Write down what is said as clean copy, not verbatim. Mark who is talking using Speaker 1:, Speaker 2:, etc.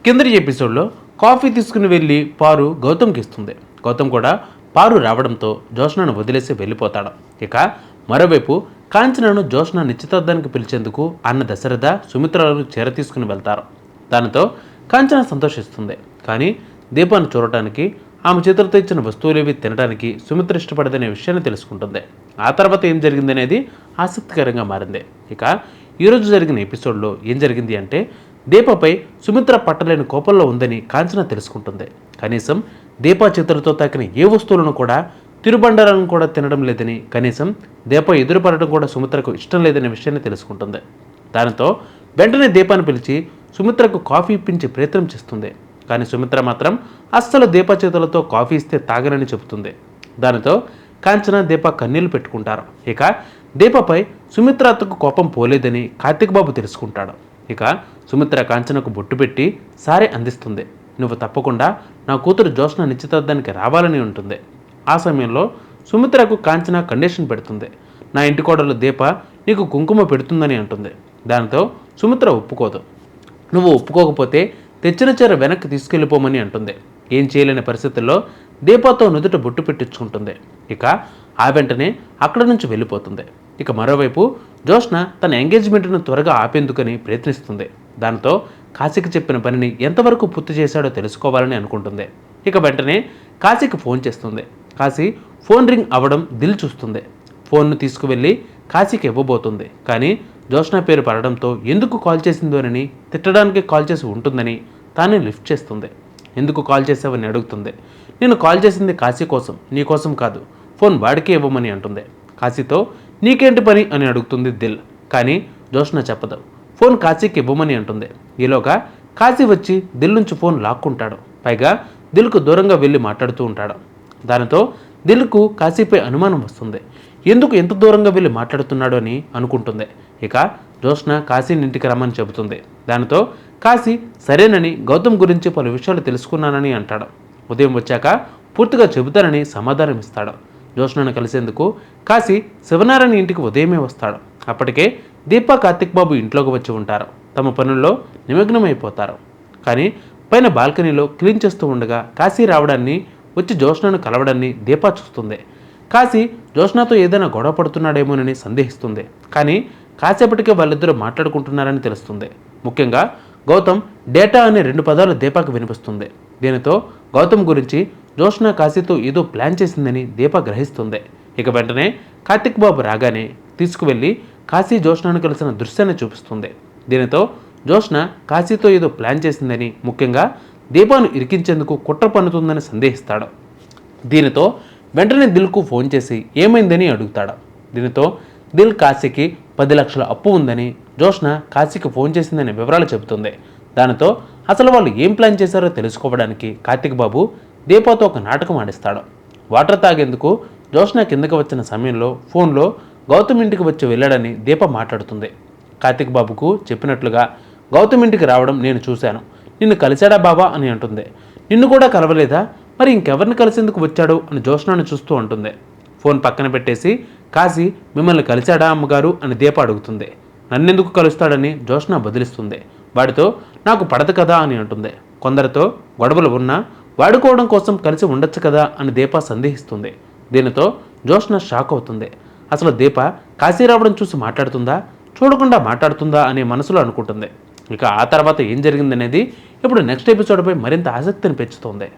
Speaker 1: కిందటి ఎపిసోడ్లో కాఫీ తీసుకుని వెళ్ళి పారు గౌతమ్కి ఇస్తుంది. గౌతమ్ కూడా పారు రావడంతో జోష్నను వదిలేసి వెళ్ళిపోతాడు. ఇక మరోవైపు కాంచనను జోష్న నిశ్చితార్థానికి పిలిచేందుకు అన్న దశరథ సుమిత్రలను చేర తీసుకుని వెళ్తారు. దానితో కాంచన సంతోషిస్తుంది. కానీ దీపాన్ని చూడటానికి ఆమె చేతులతో ఇచ్చిన వస్తువులేవి తినడానికి సుమిత్ర ఇష్టపడదనే విషయాన్ని తెలుసుకుంటుంది. ఆ తర్వాత ఏం జరిగిందనేది ఆసక్తికరంగా మారింది. ఇక ఈరోజు జరిగిన ఎపిసోడ్లో ఏం జరిగింది అంటే, దీపపై సుమిత్ర పట్టలేని కోపంలో ఉందని కాంచన తెలుసుకుంటుంది. కనీసం దీప చేతులతో తాకిన ఏ వస్తువులను కూడా, తిరుబండారాలను కూడా తినడం లేదని, కనీసం దీప ఎదురుపడటం కూడా సుమిత్రకు ఇష్టం లేదనే విషయాన్ని తెలుసుకుంటుంది. దానితో వెంటనే దీపాన్ని పిలిచి సుమిత్రకు కాఫీ ఇప్పించి ప్రయత్నం చేస్తుంది. కానీ సుమిత్ర మాత్రం అస్సలు దీప చేతులతో కాఫీ ఇస్తే తాగనని చెబుతుంది. దానితో కాంచన దీప కన్నీళ్లు పెట్టుకుంటారు. ఇక దీపపై సుమిత్ర అత్తకు కోపం పోలేదని కార్తీక్ బాబు తెలుసుకుంటాడు. ఇక సుమిత్ర కాంచనకు బొట్టు పెట్టి సారే అందిస్తుంది. నువ్వు తప్పకుండా నా కూతురు జోష్న నిశ్చితార్థానికి రావాలని ఉంటుంది. ఆ సమయంలో సుమిత్రకు కాంచన కండిషన్ పెడుతుంది. నా ఇంటి కోడలు దీప నీకు కుంకుమ పెడుతుందని అంటుంది. దానితో సుమిత్ర ఒప్పుకోదు. నువ్వు ఒప్పుకోకపోతే తెచ్చిన చీర వెనక్కి తీసుకెళ్ళిపోమని అంటుంది. ఏం చేయలేని పరిస్థితుల్లో దీపతో నుదుట బొట్టు పెట్టించుకుంటుంది. ఇక ఆ వెంటనే అక్కడి నుంచి వెళ్ళిపోతుంది. ఇక మరోవైపు జోష్న తన ఎంగేజ్మెంట్ను త్వరగా ఆపేందుకని ప్రయత్నిస్తుంది. దాంతో కాశీకి చెప్పిన పనిని ఎంతవరకు పూర్తి చేశాడో తెలుసుకోవాలని అనుకుంటుంది. ఇక వెంటనే కాశీకి ఫోన్ చేస్తుంది. కాశీ ఫోన్ రింగ్ అవ్వడం దిల్ చూస్తుంది. ఫోన్ను తీసుకువెళ్ళి కాశీకి ఇవ్వబోతుంది. కానీ జోష్న పేరు పడడంతో ఎందుకు కాల్ చేసిందోనని, తిట్టడానికి కాల్ చేసి ఉంటుందని తానే లిఫ్ట్ చేస్తుంది. ఎందుకు కాల్ చేసావని అడుగుతుంది. నేను కాల్ చేసింది కాశీ కోసం, నీ కోసం కాదు, ఫోన్ వాడికే ఇవ్వమని అంటుంది. కాశీతో నీకేంటి పని అని అడుగుతుంది దిల్. కానీ జోష్న చెప్పదు. ఫోన్ కాశీకి ఇవ్వమని అంటుంది. ఈలోగా కాశీ వచ్చి దిల్ నుంచి ఫోన్ లాక్కుంటాడు. పైగా దిల్కు దూరంగా వెళ్ళి మాట్లాడుతూ ఉంటాడు. దానితో దిల్కు కాశీపై అనుమానం వస్తుంది. ఎందుకు ఎంత దూరంగా వెళ్ళి మాట్లాడుతున్నాడు అని అనుకుంటుంది. ఇక జోష్న కాశీని ఇంటికి రమ్మని చెబుతుంది. దానితో కాశీ సరేనని గౌతమ్ గురించి పలు విషయాలు తెలుసుకున్నానని అంటాడు. ఉదయం వచ్చాక పూర్తిగా చెబుతానని సమాధానం ఇస్తాడు. జోష్నను కలిసేందుకు కాశీ శివనారాయణ ఇంటికి ఉదయమే వస్తాడు. అప్పటికే దీప కార్తిక్ బాబు ఇంట్లోకి వచ్చి ఉంటారు. తమ పనుల్లో నిమగ్నమైపోతారు. కానీ పైన బాల్కనీలో క్లీన్ చేస్తూ ఉండగా కాశీ రావడాన్ని, వచ్చి జోష్నను కలవడాన్ని దీప చూస్తుంది. కాశీ జోష్నతో ఏదైనా గొడవ పడుతున్నాడేమోనని సందేహిస్తుంది. కానీ కాసేపటికే వాళ్ళిద్దరూ మాట్లాడుకుంటున్నారని తెలుస్తుంది. ముఖ్యంగా గౌతమ్ డేటా అనే 2 పదాలు దీపకు వినిపిస్తుంది. దీనితో గౌతమ్ గురించి జోష్న కాశీతో ఏదో ప్లాన్ చేసిందని దీప గ్రహిస్తుంది. ఇక వెంటనే కార్తిక్ బాబు రాగానే తీసుకువెళ్ళి కాశీ జోష్నను కలిసిన దృశ్యాన్ని చూపిస్తుంది. దీనితో జోష్న కాశీతో ఏదో ప్లాన్ చేసిందని, ముఖ్యంగా దీపాను ఇరికించేందుకు కుట్ర పన్నుతుందని సందేహిస్తాడు. దీనితో వెంటనే దిల్కు ఫోన్ చేసి ఏమైందని అడుగుతాడు. దీనితో దిల్ కాశీకి 10 లక్షల అప్పు ఉందని, జోష్న కాశీకి ఫోన్ చేసిందనే వివరాలు చెబుతుంది. దానితో అసలు వాళ్ళు ఏం ప్లాన్ చేశారో తెలుసుకోవడానికి కార్తిక్ బాబు దీపాతో ఒక నాటకం ఆడిస్తాడు. వాటర్ తాగేందుకు జోష్న కిందకి వచ్చిన సమయంలో ఫోన్లో గౌతమ్ ఇంటికి వచ్చి వెళ్ళాడని దీప మాట్లాడుతుంది. కార్తిక్ బాబుకు చెప్పినట్లుగా గౌతమ్ ఇంటికి రావడం నేను చూశాను, నిన్ను కలిశాడా బాబా అని అంటుంది. నిన్ను కూడా కలవలేదా, మరి ఇంకెవరిని కలిసేందుకు వచ్చాడు అని జోష్నను చూస్తూ ఉంటుంది. ఫోన్ పక్కన పెట్టేసి కాశీ మిమ్మల్ని కలిశాడా అమ్మగారు అని దీప అడుగుతుంది. నన్నెందుకు కలుస్తాడని జోష్న బదిలిస్తుంది. వాడితో నాకు పడదు కదా అని అంటుంది. కొందరితో గొడవలు ఉన్నా వాడుకోవడం కోసం కలిసి ఉండొచ్చు కదా అని దీప సందేహిస్తుంది. దీనితో జోష్న షాక్ అవుతుంది. అసలు దీప కాశీ రావడం చూసి మాట్లాడుతుందా, చూడకుండా మాట్లాడుతుందా అనే మనసులో అనుకుంటుంది. ఇక ఆ తర్వాత ఏం జరిగిందనేది ఇప్పుడు నెక్స్ట్ ఎపిసోడ్పై మరింత ఆసక్తిని పెంచుతుంది.